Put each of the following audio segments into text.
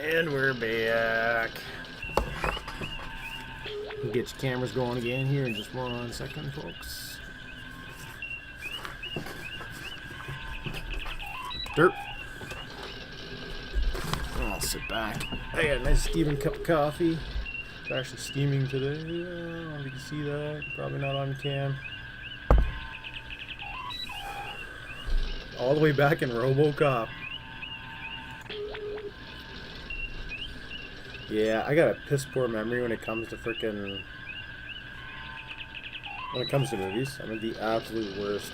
And we're back. We'll get your cameras going again here in just 1 second, folks. Derp. I'll sit back. I got a nice steaming cup of coffee. It's actually steaming today. I don't know if you can see that. Probably not on cam. All the way back in RoboCop. Yeah, I got a piss poor memory when it comes to frickin'... When it comes to movies. I'm the absolute worst.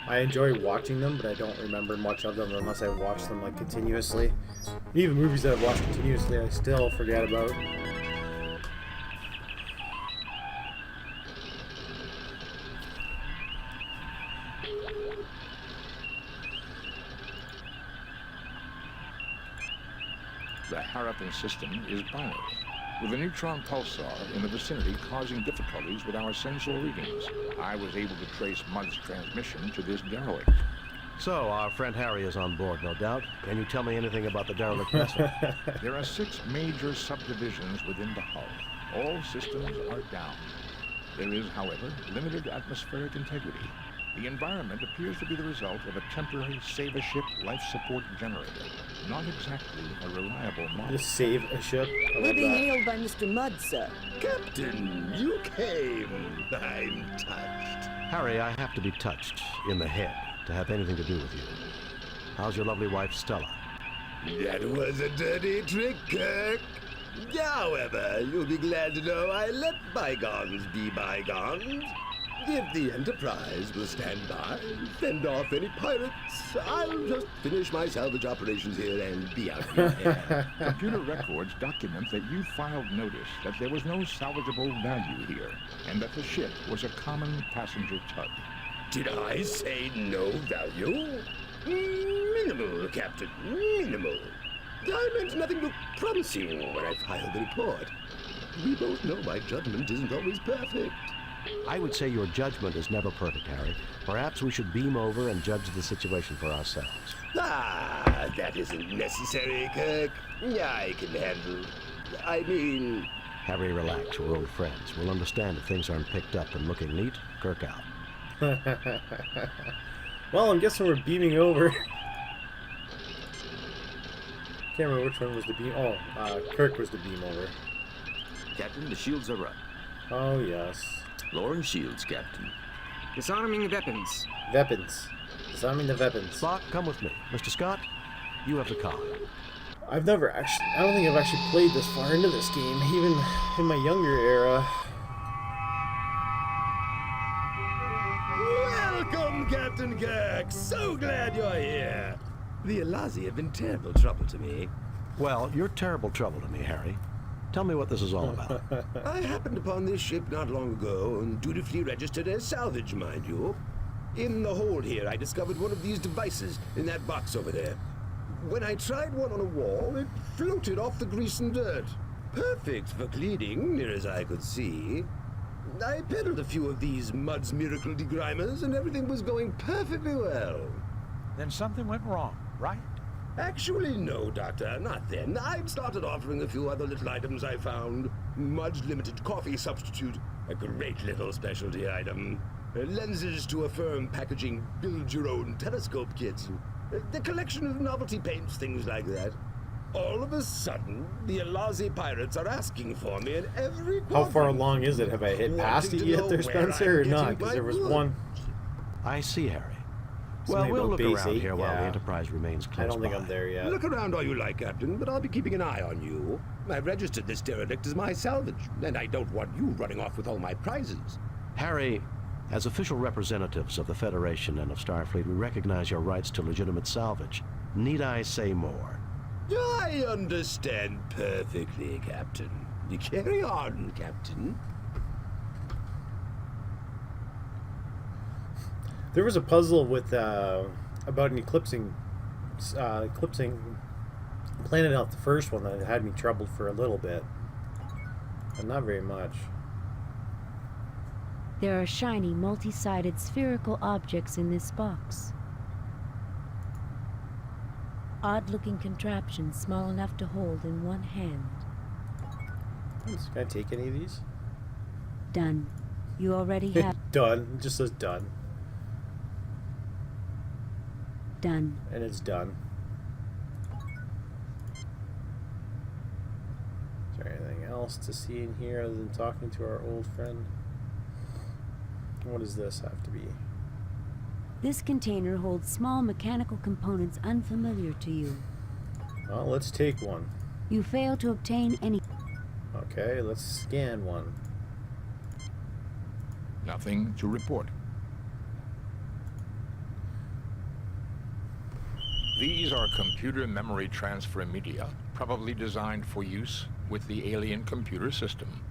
I enjoy watching them, but I don't remember much of them unless I watch them like continuously. Even movies that I've watched continuously, I still forget about. The Harappan system is binary, with a neutron pulsar in the vicinity causing difficulties with our sensor readings. I was able to trace Mudd's transmission to this derelict. So, our friend Harry is on board, no doubt. Can you tell me anything about the derelict vessel? There are 6 major subdivisions within the hull. All systems are down. There is, however, limited atmospheric integrity. The environment appears to be the result of a temporary save-a-ship life support generator. Not exactly a reliable model. Just save a ship. We're being hailed by Mr. Mudd, sir. Captain, you came. I'm touched. Harry, I have to be touched in the head to have anything to do with you. How's your lovely wife, Stella? That was a dirty trick, Kirk. However, you'll be glad to know I let bygones be bygones. If the Enterprise will stand by, fend off any pirates, I'll just finish my salvage operations here and be out of here. Computer records document that you filed notice that there was no salvageable value here, and that the ship was a common passenger tug. Did I say no value? Minimal, Captain, minimal. I meant nothing but promising when I filed the report. We both know my judgment isn't always perfect. I would say your judgment is never perfect, Harry. Perhaps we should beam over and judge the situation for ourselves. Ah, that isn't necessary, Kirk. I can handle... I mean... Harry, relax. We're old friends. We'll understand if things aren't picked up and looking neat. Kirk out. Well, I'm guessing we're beaming over. Can't remember which one was the beam. Oh, Kirk was the beam over. Captain, the shields are up. Oh, yes. Lowering shields, Captain. Disarming the weapons. Weapons. Disarming the weapons. Spock, come with me. Mr. Scott, you have the car. I've never actually... I don't think I've actually played this far into this game, even in my younger era. Welcome, Captain Kirk. So glad you're here. The Elazi have been terrible trouble to me. Well, you're terrible trouble to me, Harry. Tell me what this is all about. I happened upon this ship not long ago and dutifully registered as salvage, mind you. In the hold here, I discovered one of these devices in that box over there. When I tried one on a wall, it floated off the grease and dirt. Perfect for cleaning, near as I could see. I peddled a few of these Mudd's miracle degrimers, and everything was going perfectly well. Then something went wrong, right? Actually, no, Doctor, not then. I'd started offering a few other little items I found. Mudd's limited coffee substitute, a great little specialty item. Lenses to affirm packaging build-your-own telescope kits. The collection of novelty paints, things like that. All of a sudden, the Elazi pirates are asking for me in every How far quadrant, along is it? Have I hit past it yet there, Spencer, or not? Because there was one... I see, Harry. Something Well, we'll about look base around 8, here while the yeah. Enterprise remains close I don't think by. I'm there yet. Look around all you like, Captain, but I'll be keeping an eye on you. I've registered this derelict as my salvage, and I don't want you running off with all my prizes. Harry, as official representatives of the Federation and of Starfleet, we recognize your rights to legitimate salvage. Need I say more? I understand perfectly, Captain. You carry on, Captain. There was a puzzle with about an eclipsing planet out, the first one, that had me troubled for a little bit, but not very much. There are shiny, multi-sided spherical objects in this box. odd-looking contraption small enough to hold in one hand. Can I take any of these? Done. You already have. Done. It just says done. Done. And it's done. Is there anything else to see in here other than talking to our old friend? What does this have to be? This container holds small mechanical components unfamiliar to you. Well, let's take one. You fail to obtain any. Okay, let's scan one. Nothing to report. These are computer memory transfer media, probably designed for use with the alien computer system.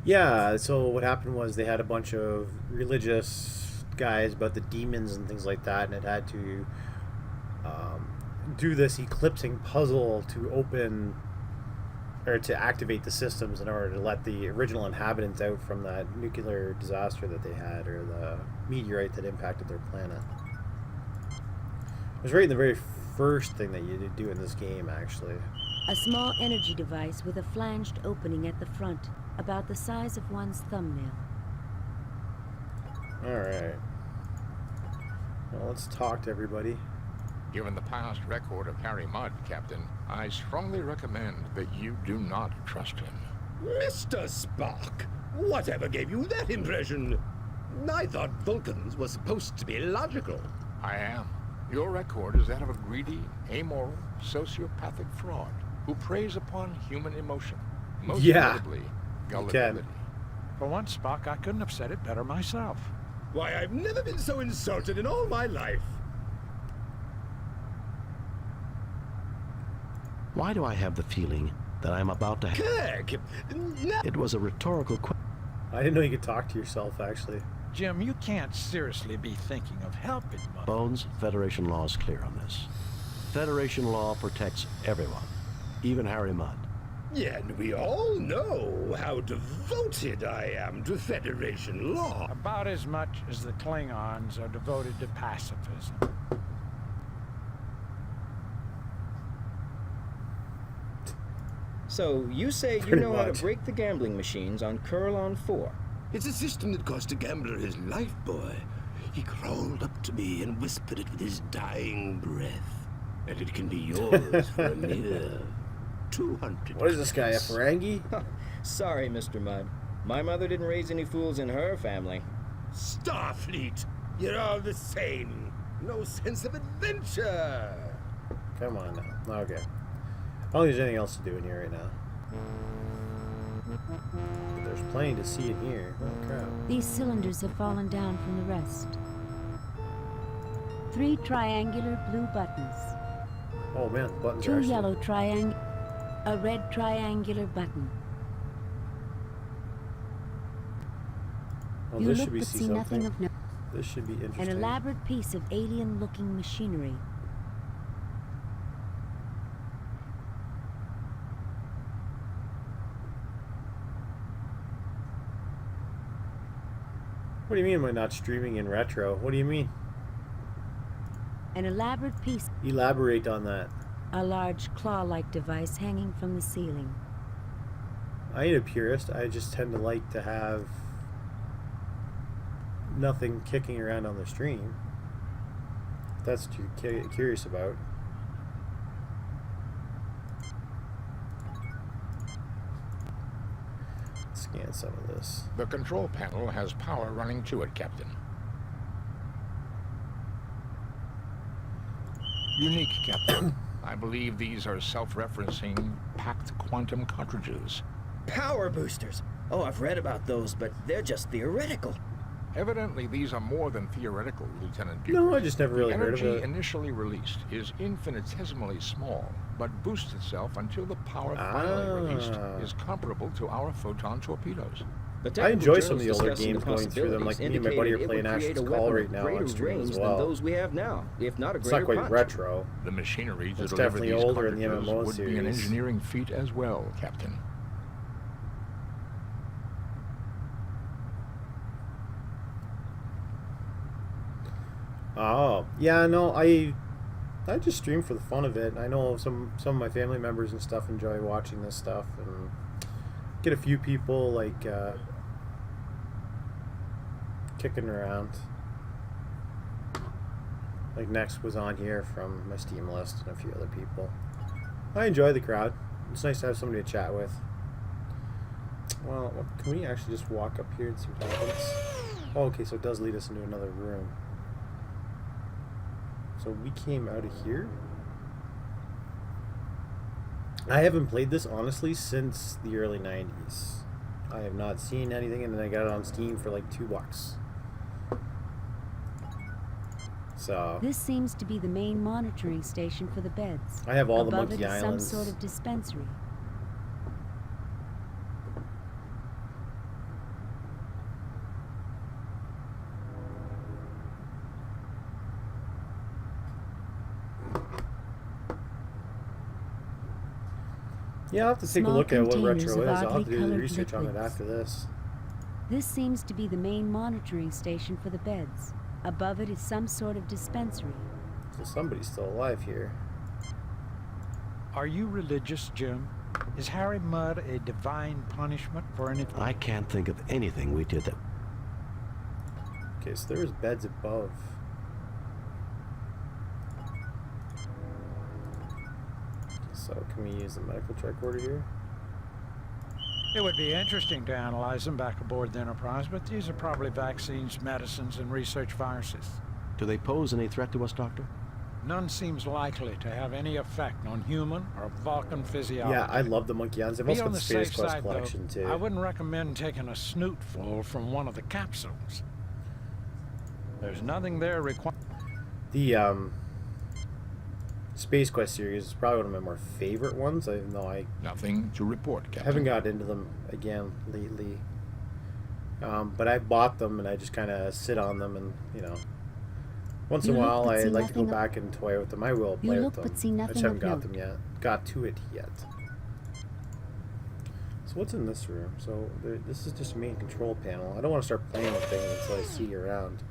Yeah, so what happened was they had a bunch of religious guys about the demons and things like that, and it had to do this eclipsing puzzle to open or to activate the systems in order to let the original inhabitants out from that nuclear disaster that they had, or the meteorite that impacted their planet. It was right in the very first thing that you do in this game, actually. A small energy device with a flanged opening at the front, about the size of one's thumbnail. Alright. Well, let's talk to everybody. Given the past record of Harry Mudd, Captain, I strongly recommend that you do not trust him. Mr. Spock, whatever gave you that impression? I thought Vulcans were supposed to be logical. I am. Your record is that of a greedy, amoral, sociopathic fraud who preys upon human emotion, most notably gullibility. For once, Spock, I couldn't have said it better myself. Why, I've never been so insulted in all my life. Why do I have the feeling that I'm about to Kirk! No. It was a rhetorical question. I didn't know you could talk to yourself, actually. Jim, you can't seriously be thinking of helping Mother. Bones, Federation law is clear on this. Federation law protects everyone, even Harry Mudd. Yeah, and we all know how devoted I am to Federation law. About as much as the Klingons are devoted to pacifism. So, you say you Pretty know how much. to break the gambling machines on Kurlon 4. It's a system that cost a gambler his life, boy. He crawled up to me and whispered it with his dying breath. And it can be yours for a mere 200. What is this guy, a credits. Ferengi? Sorry, Mr. Mudd. My mother didn't raise any fools in her family. Starfleet! You're all the same. No sense of adventure. Come on now. Okay. I don't think there's anything else to do in here right now. But there's plenty to see in here. Oh, crap. These cylinders have fallen down from the rest. 3 triangular blue buttons. Oh, man. The buttons are 2 actually... yellow triangle. A red triangular button. Oh, You this look should be but see see something. nothing of note. This should be An interesting. elaborate piece of alien-looking machinery. What do you mean by not streaming in retro? What do you mean? An elaborate piece. Elaborate on that. A large claw-like device hanging from the ceiling. I ain't a purist. I just tend to like to have nothing kicking around on the stream. If that's what you're curious about. Scan some of this. The control panel has power running to it, Captain. Unique, Captain. I believe these are self-referencing packed quantum cartridges. Power boosters. Oh, I've read about those, but they're just theoretical. Evidently, these are more than theoretical, Lieutenant Buford. No, I just never really The heard of energy it. initially released is infinitesimally small, but boosts itself until the power finally released is comparable to our photon torpedoes. The I enjoy technical some of the journals older discussing games the going through them, like me and my buddy are possibilities indicated playing it would create Ashton's a Call weapon right of now on greater stream as range well. than those we have now, if not a It's greater not quite punch. retro. The machinery to It's deliver definitely these older in the cartridges MMO would be an series. engineering feat as well, Captain. Oh, yeah, no, I just stream for the fun of it. I know some of my family members and stuff enjoy watching this stuff, and get a few people like kicking around. Like Next was on here from my Steam list, and a few other people. I enjoy the crowd. It's nice to have somebody to chat with. Well, can we actually just walk up here and see what happens? Oh, okay, so it does lead us into another room. So we came out of here. I haven't played this, honestly, since the early 90s. I have not seen anything, and then I got it on Steam for like $2. So This seems to be the main monitoring station for the beds. I have all the Above Monkey it is Islands. some sort of dispensary. Yeah, I'll have to take a Small look at what containers retro of is. I'll oddly have to do the colored research on it liquids. after this. This seems to be the main monitoring station for the beds. Above it is some sort of dispensary. So somebody's still alive here. Are you religious, Jim? Is Harry Mudd a divine punishment for anything? I can't think of anything we did that... Okay, so there was beds above. So can we use the medical tricorder here? It would be interesting to analyze them back aboard the Enterprise, but these are probably vaccines, medicines, and research viruses. Do they pose any threat to us, Doctor? None seems likely to have any effect on human or Vulcan physiology. Yeah, I love the Monkey Islands. I've Be also got on the the Space safe Quest side, collection though, too. I wouldn't recommend taking a snootful from one of the capsules. There's nothing there required. The Space Quest series is probably one of my more favorite ones, even though I Nothing to report, Captain. haven't got into them again lately. But I bought them and I just kind of sit on them, and once in a You look while but I see like to go nothing of- back and toy with them. I will You play look with them. but see I nothing just haven't of got note. them yet. Got to it yet. So what's in this room? So this is just a main control panel. I don't want to start playing with things until I see around.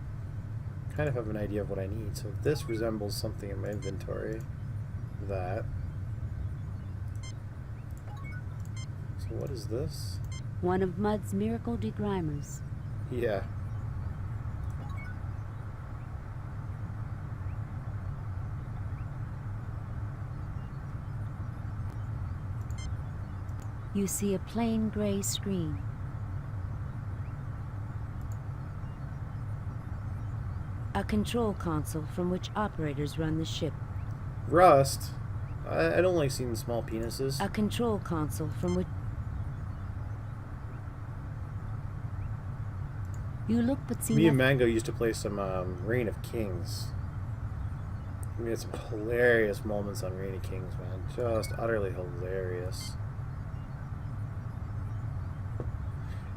Kind of have an idea of what I need. So this resembles something in my inventory. That. So what is this? One of Mudd's miracle degrimers. Yeah. You see a plain gray screen. A control console from which operators run the ship. Rust. I don't like seeing the small penises. A control console from which... You look but see Me and nothing. Mango used to play some Reign of Kings. We had some hilarious moments on Reign of Kings, man. Just utterly hilarious.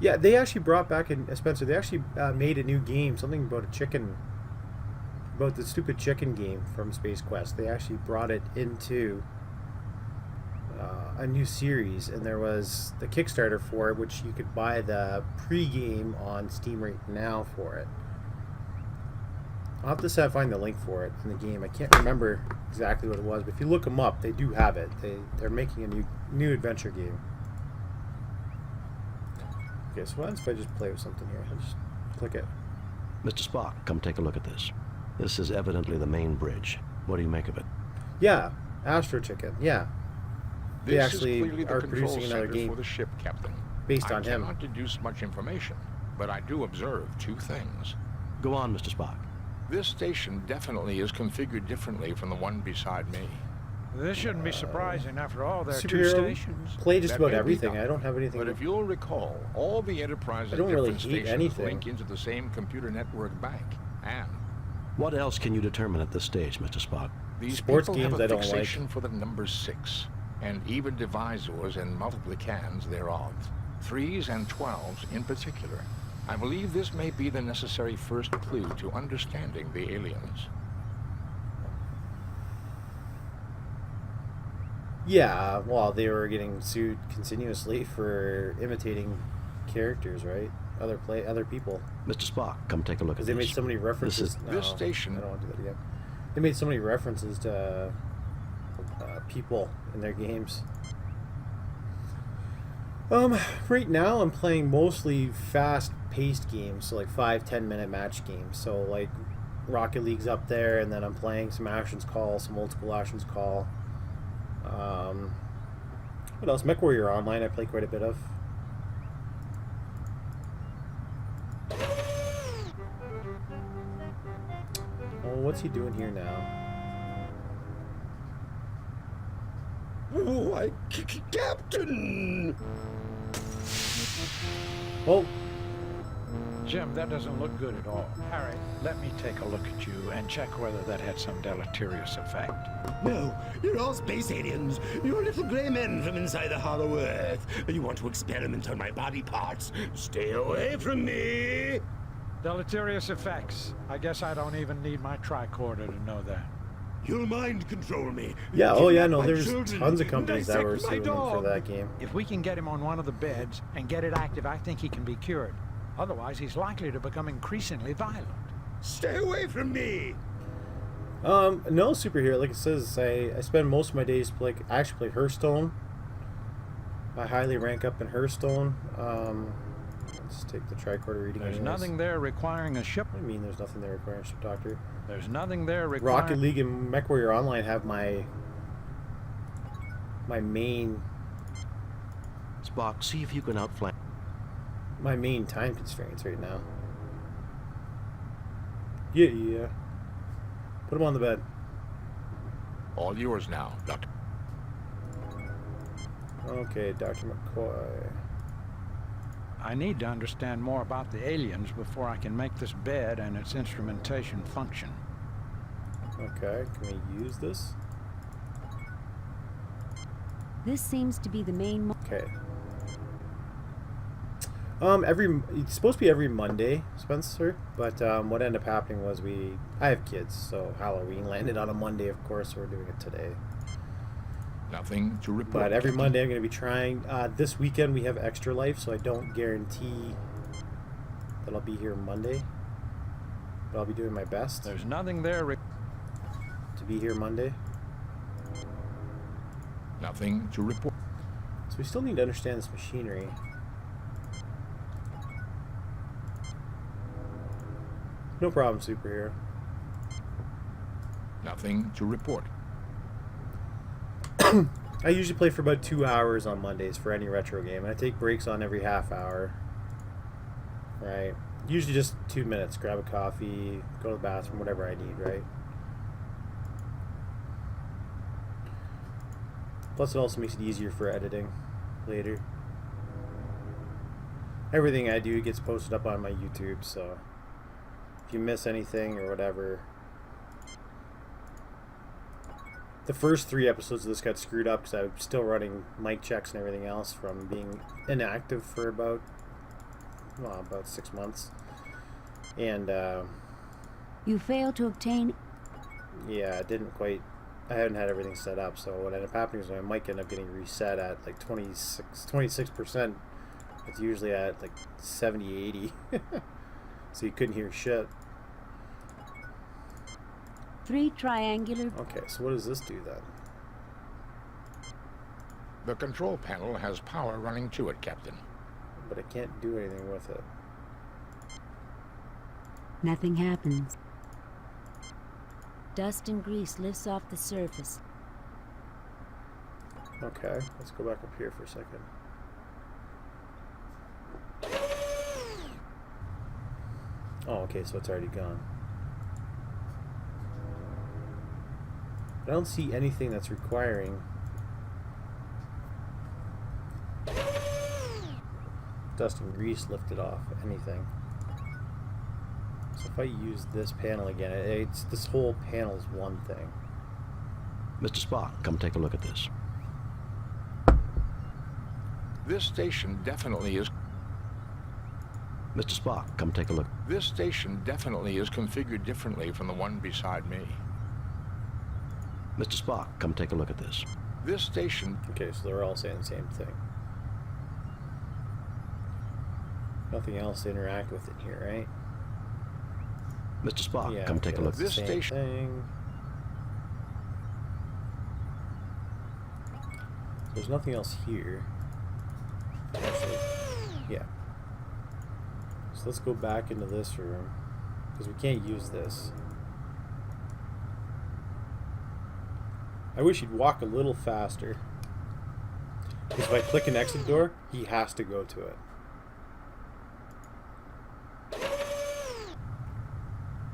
Yeah, they actually brought back in Spencer. They actually made a new game, something about a chicken, about the stupid chicken game from Space Quest. They actually brought it into a new series, and there was the Kickstarter for it, which you could buy the pre-game on Steam right now for it. I'll have to find the link for it in the game. I can't remember exactly what it was, but if you look them up, they do have it. They're making a new adventure game. Okay, so what happens if I just play with something here? I just click it. Mr. Spock, come take a look at this. This is evidently the main bridge. What do you make of it? Yeah, Astro Chicken. Yeah, they This actually is clearly the are control producing another center game for the ship, Captain. based on him. I cannot deduce much information, but I do observe two things. Go on, Mr. Spock. This station definitely is configured differently from the one beside me. This shouldn't be surprising. After all, there are two Superhero stations. play just That about may be everything. done. I don't have anything. But if you'll recall, all the Enterprise's I don't really different hate stations anything. link into the same computer network bank. And What else can you determine at this stage, Mr. Spock? these Sports people games have a I don't like. fixation for the number 6, and even divisors and multiplicans thereof. 3s and 12s in particular. I believe this may be the necessary first clue to understanding the aliens. Yeah, well, they were getting sued continuously for imitating characters, right? Other people, Mr. Spock, come take a look at because this. they made so many references. This No, this station- I don't want to do that again. They made so many references to people in their games. Right now I'm playing mostly fast-paced games, so like 5-10 minute match games. So like Rocket League's up there, and then I'm playing some Ashen's Call, some old school Ashen's Call. What else? MechWarrior Online I play quite a bit of. Oh, what's he doing here now? Why, Captain! Oh, Jim, that doesn't look good at all. Harry, let me take a look at you and check whether that had some deleterious effect. No, you're all space aliens. You're little gray men from inside the hollow earth. You want to experiment on my body parts. Stay away from me! Deleterious effects. I guess I don't even need my tricorder to know that. You'll mind control me. yeah, oh yeah, Kidnap no, my there's children, tons of companies that were dissect my suing him for dog. that game. If we can get him on one of the beds and get it active, I think he can be cured. Otherwise, he's likely to become increasingly violent. Stay away from me! No superhero. Like it says, I spend most of my days I actually play Hearthstone. I highly rank up in Hearthstone. Let's take the tricorder reading. There's anyways. nothing there requiring a ship. What do you mean there's nothing there requiring a ship doctor? There's nothing there requiring... Rocket League and MechWarrior Online have my main Spock, see if you can outflank. time constraints right now. Yeah. Put him on the bed. All yours now, Doctor. Okay, Dr. McCoy. I need to understand more about the aliens before I can make this bed and its instrumentation function. Okay, can we use this? This seems to be the main... Okay. It's supposed to be every Monday, Spencer, but what ended up happening was I have kids, so Halloween landed on a Monday, of course, so we're doing it today. Nothing to report. But every Captain. Monday I'm going to be trying. This weekend we have Extra Life, so I don't guarantee that I'll be here Monday, but I'll be doing my best There's nothing there... to be here Monday. Nothing to report. So we still need to understand this machinery. No problem, superhero. Nothing to report. I usually play for about 2 hours on Mondays for any retro game, and I take breaks on every half hour. Right? Usually just 2 minutes. Grab a coffee, go to the bathroom, whatever I need, right? Plus it also makes it easier for editing later. Everything I do gets posted up on my YouTube, so if you miss anything or whatever... The first 3 episodes of this got screwed up because I was still running mic checks and everything else from being inactive for about 6 months. And, You failed to obtain... yeah, I hadn't had everything set up, so what ended up happening is my mic ended up getting reset at like 26%. It's usually at like 70, 80. So you couldn't hear shit. 3 triangular... Okay, so what does this do then? The control panel has power running to it, Captain. But I can't do anything with it. Nothing happens. Dust and grease lifts off the surface. Okay, let's go back up here for a second. Oh, okay, so it's already gone. I don't see anything that's requiring dust and grease lifted off anything. So if I use this panel again, this whole panel is one thing. Mr. Spock, come take a look at this. This station definitely is... Mr. Spock, come take a look. This station definitely is configured differently from the one beside me. Mr. Spock, come take a look at this. This station... Okay, so they're all saying the same thing. Nothing else to interact with in here, right? Mr. Spock, Yeah, come okay, take a look. that's the This same station- thing. There's nothing else here. Actually, yeah. So let's go back into this room, because we can't use this. I wish he'd walk a little faster. Because if I click an exit door, he has to go to it.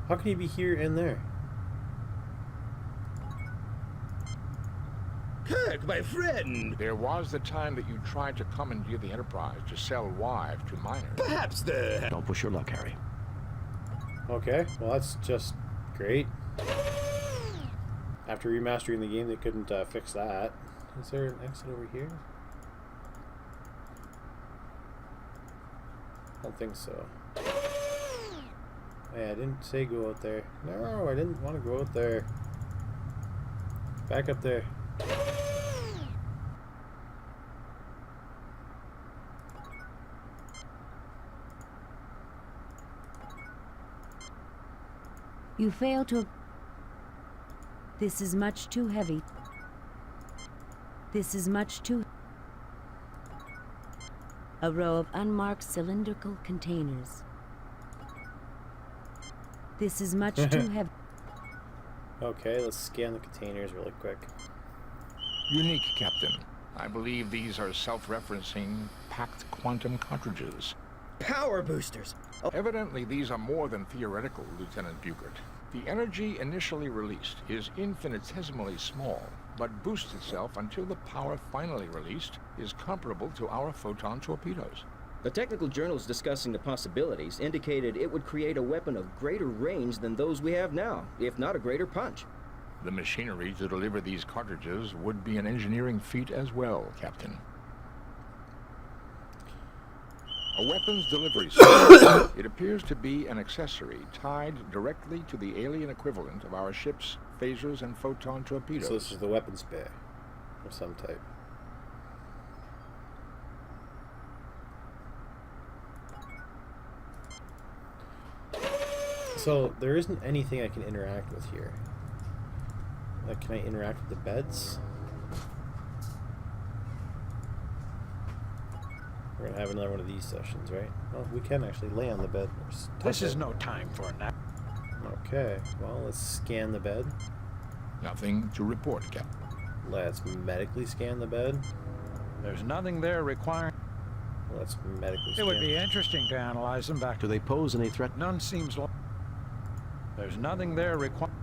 How can he be here and there? Kirk, my friend! There was the time that you tried to commandeer the Enterprise to sell Wive to miners. Perhaps the... Don't push your luck, Harry. Okay, well that's just great. After remastering the game, they couldn't fix that. Is there an exit over here? I don't think so. Hey, I didn't say go out there. No, I didn't want to go out there. Back up there. You fail to... This is much too heavy. This is much too... A row of unmarked cylindrical containers. This is much too heavy. Okay, let's scan the containers really quick. Unique, Captain. I believe these are self-referencing packed quantum cartridges. Power boosters. Oh, Evidently, these are more than theoretical, Lieutenant Bugert. The energy initially released is infinitesimally small, but boosts itself until the power finally released is comparable to our photon torpedoes. the technical journals discussing the possibilities indicated it would create a weapon of greater range than those we have now, if not a greater punch. The machinery to deliver these cartridges would be an engineering feat as well, Captain. A weapons delivery system. It appears to be an accessory tied directly to the alien equivalent of our ship's phasers and photon torpedoes. So this is the weapons bay of some type. So there isn't anything I can interact with here. Like, can I interact with the beds? We're gonna have another one of these sessions, right? Well, we can actually lay on the bed. Or This is no time for a nap. Okay, well, let's scan the bed. Nothing to report, Captain. Let's medically scan the bed. There's nothing there requiring... Let's medically It scan. would be interesting to analyze them back Do they pose any threat? None seems like... There's nothing there requiring...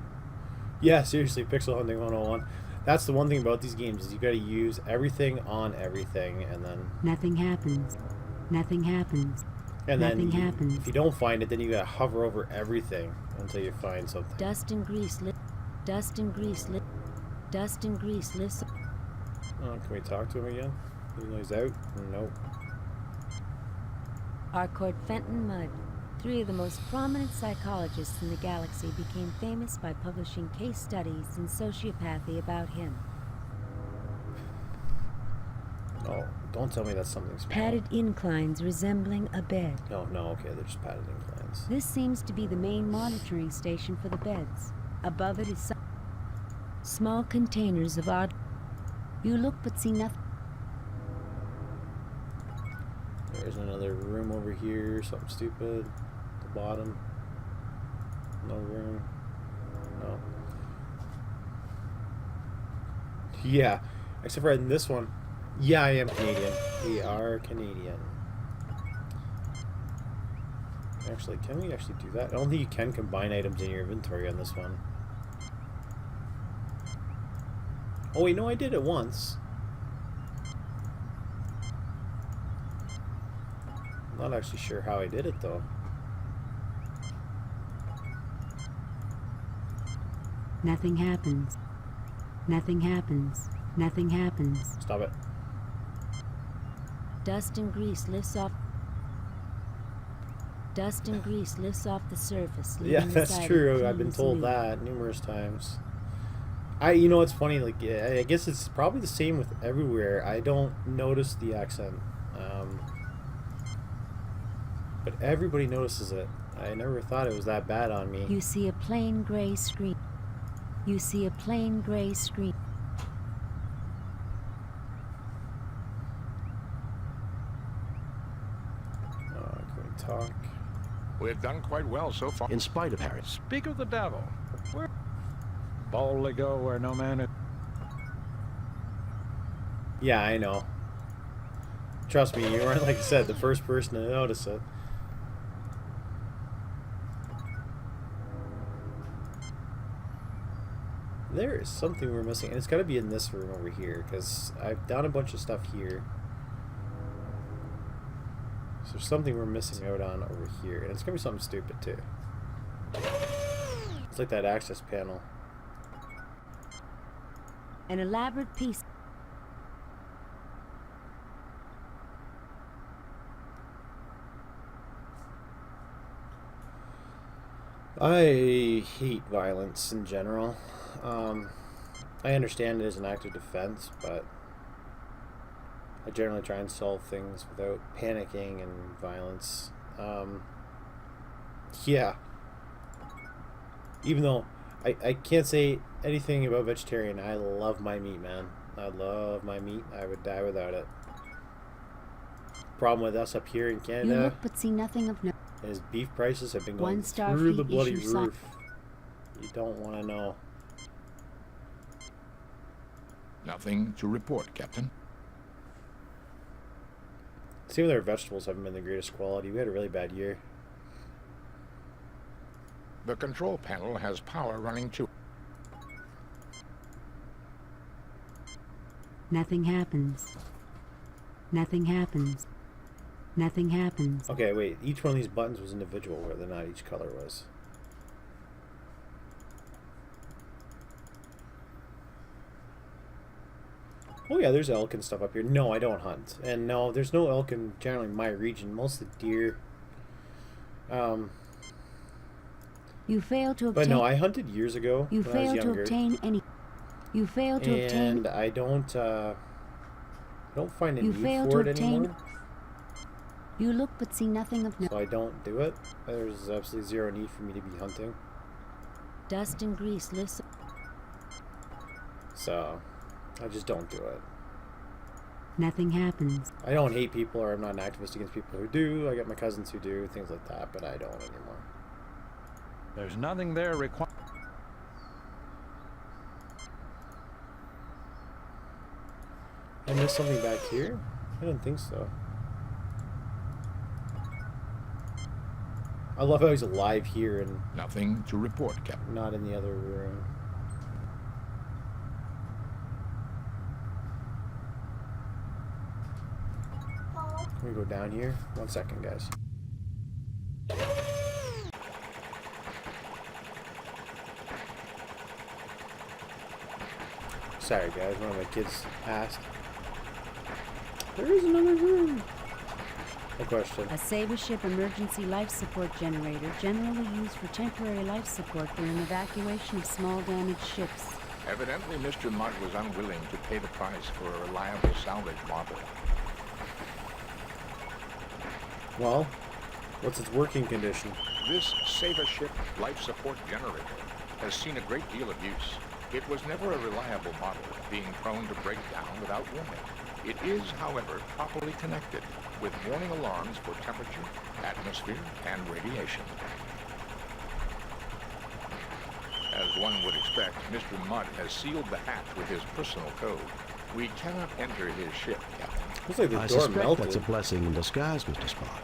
Yeah, seriously, Pixel Hunting 101. That's the one thing about these games is you gotta use everything on everything, and then... Nothing happens. Nothing happens. Nothing happens. If you don't find it, then you gotta hover over everything until you find something. Dust and grease lit. Dust and grease lit. Dust and grease lit. Oh, can we talk to him again? Even though he's out? Nope. Harcourt Fenton Mudd. 3 of the most prominent psychologists in the galaxy became famous by publishing case studies in sociopathy about him. Oh, don't tell me that's something small. Padded inclines resembling a bed. No, okay, they're just padded inclines. This seems to be the main monitoring station for the beds. Above it is some small containers of odd... You look but see nothing. There's another room over here, something stupid. At the bottom. No room. No. Yeah, except for in this one. Yeah, I am Canadian. We are Canadian. Actually, can we actually do that? I don't think you can combine items in your inventory on this one. Oh wait, no, I did it once. I'm not actually sure how I did it though. Nothing happens. Nothing happens. Nothing happens. Stop it. Dust and grease lifts off. Dust and grease lifts off the surface. Yeah, leaving the that's siding true. clean I've been as told new. that numerous times. You know, it's funny. Like, I guess it's probably the same with everywhere. I don't notice the accent, but everybody notices it. I never thought it was that bad on me. You see a plain gray screen. You see a plain gray screen. talk. We've done quite well so far. In spite of Harry. Speak of the devil. Where boldly go where no man is. Yeah, I know. Trust me, you weren't, like I said, the first person to notice it. There is something we're missing, and it's got to be in this room over here, because I've done a bunch of stuff here. So there's something we're missing out on over here, and it's going to be something stupid, too. It's like that access panel. An elaborate piece. I hate violence in general. I understand it as an act of defense, but I generally try and solve things without panicking and violence. Yeah. Even though I can't say anything about vegetarian, I love my meat, man. I love my meat. I would die without it. Problem with us up here in You Canada look but see nothing of no. is beef prices have been going 1 star through the feet bloody issue roof. You don't want to know. Nothing to report, Captain. Same with our vegetables haven't been the greatest quality. We had a really bad year. The control panel has power running to. Nothing happens. Nothing happens. Nothing happens. Okay, wait. Each one of these buttons was individual, whether or not each color was. Oh yeah, there's elk and stuff up here. No, I don't hunt. And no, there's no elk in generally my region. Mostly deer. You fail to obtain. But no, I hunted years ago You when I was fail to younger. obtain any. You fail to obtain. And I don't find a You need fail for to it obtain. anymore. You look but see nothing of no. So I don't do it. There's absolutely zero need for me to be hunting. Dust and grease listen. So I just don't do it. Nothing happens. I don't hate people, or I'm not an activist against people who do. I got my cousins who do, things like that, but I don't anymore. There's nothing there required. I missed something back here? I don't think so. I love how he's alive here and Nothing to report, Captain. not in the other room. Can we go down here? 1 second, guys. Sorry, guys. One of my kids asked. There is another room. No question. A Sabre ship emergency life support generator, generally used for temporary life support during evacuation of small damaged ships. Evidently, Mr. Mudd was unwilling to pay the price for a reliable salvage model. Well, what's its working condition? This Sabre ship life support generator has seen a great deal of use. It was never a reliable model, being prone to break down without warning. It is, however, properly connected with warning alarms for temperature, atmosphere, and radiation. As one would expect, Mr. Mudd has sealed the hatch with his personal code. We cannot enter his ship, Captain. Looks like the I door suspect melted. that's a blessing in disguise, Mr. Spock.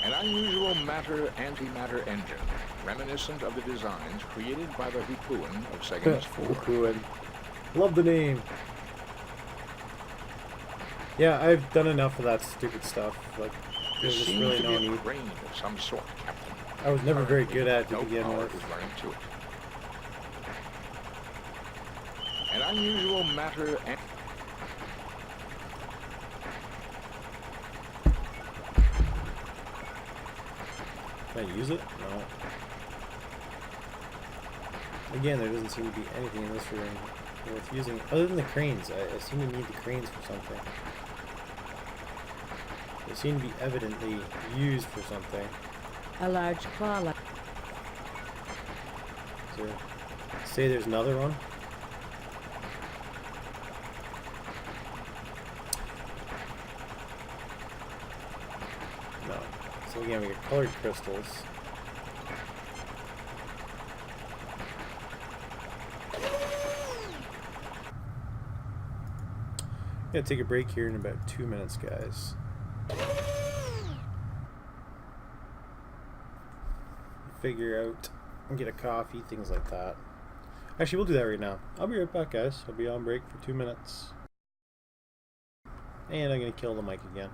An unusual matter-antimatter engine, reminiscent of the designs created by the Hoopoon of Segans 4. Hoopoon. Love the name. Yeah, I've done enough of that stupid stuff. Like, This there's just seems really to no be a need. crane of some sort, Captain. I was never very good at it to No begin power with. is running to it. An unusual matter and Can I use it? No. Again, there doesn't seem to be anything in this room worth using, other than the cranes. I seem to need the cranes for something. They seem to be evidently used for something. A large claw. So, say there's another one. So again, we get colored crystals. Gonna take a break here in about 2 minutes, guys. Figure out and get a coffee, things like that. Actually, we'll do that right now. I'll be right back, guys. I'll be on break for 2 minutes. And I'm gonna kill the mic again.